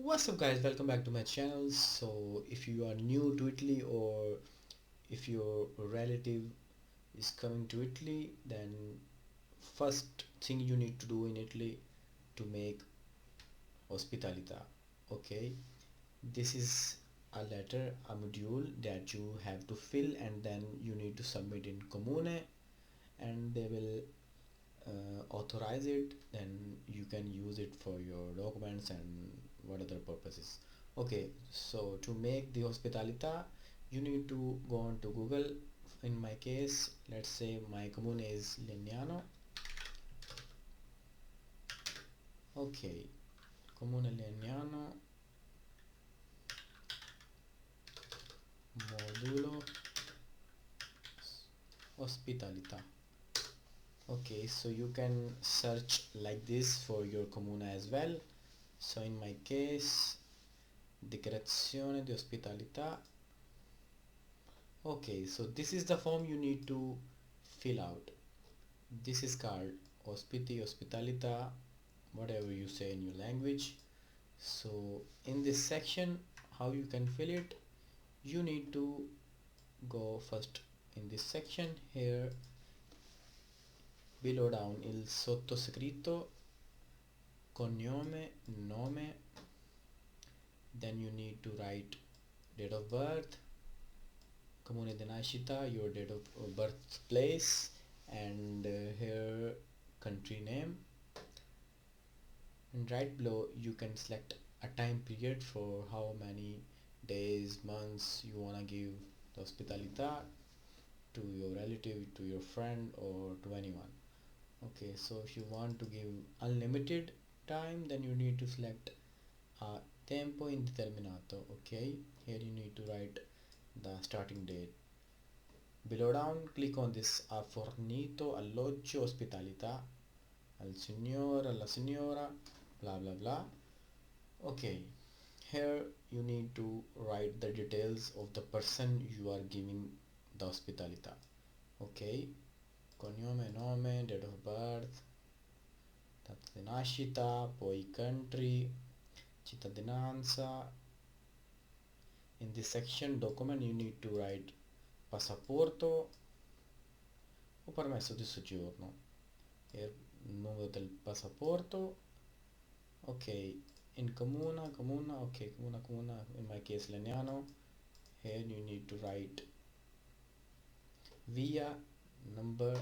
What's up guys, welcome back to my channel. So if you are new to Italy or if your relative is coming to Italy, then first thing you need to do in Italy to make Ospitalita. Okay, this is a letter, a module that you have to fill and then you need to submit in Comune and they will authorize it. Then you can use it for your documents and what other purposes. Okay, so to make the Ospitalita you need to go on to Google. In my case, let's say my comune is Legnano. Okay, comune Legnano, modulo Ospitalita. Okay, so you can search like this for your comune as well. So in my case, dichiarazione di ospitalità. Okay, so this is the form you need to fill out. This is called ospiti, ospitalita, whatever you say in your language. So in this section, how you can fill it, you need to go first in this section here below down il sottoscritto, cognome, nome, then you need to write date of birth, comune di nascita, your date of birthplace, and here country name, and right below you can select a time period for how many days, months you wanna give the hospitalita to your relative, to your friend, or to anyone. Okay, so if you want to give unlimited time, then you need to select tempo indeterminato. Okay, here you need to write the starting date. Below down, click on this ha fornito alloggio ospitalità al signore, alla signora, blah blah blah. Okay, here you need to write the details of the person you are giving the hospitalita. Okay, cognome, nome, date of birth, data di nascita, poi country, cittadinanza. In this section document you need to write passaporto o permesso di soggiorno. Here numero del passaporto. Okay, in comuna, okay, comuna, in my case Legnano. Here you need to write via, number,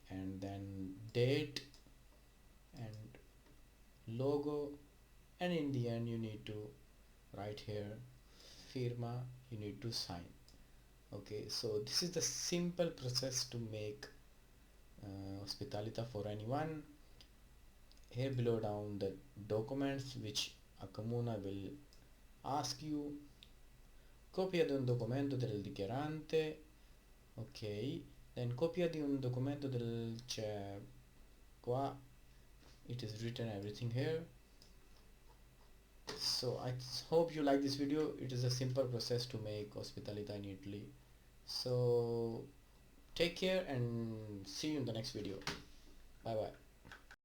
and then date and logo, and in the end you need to write here firma, you need to sign. Okay, so this is the simple process to make hospitalita for anyone. Here below down the documents which a comuna will ask you: copia di un documento del dichiarante. Ok, then copia di un documento del c'è qua, it is written everything here. So I hope you like this video. It is a simple process to make hospitalita in Italy. So take care and see you in the next video. Bye bye.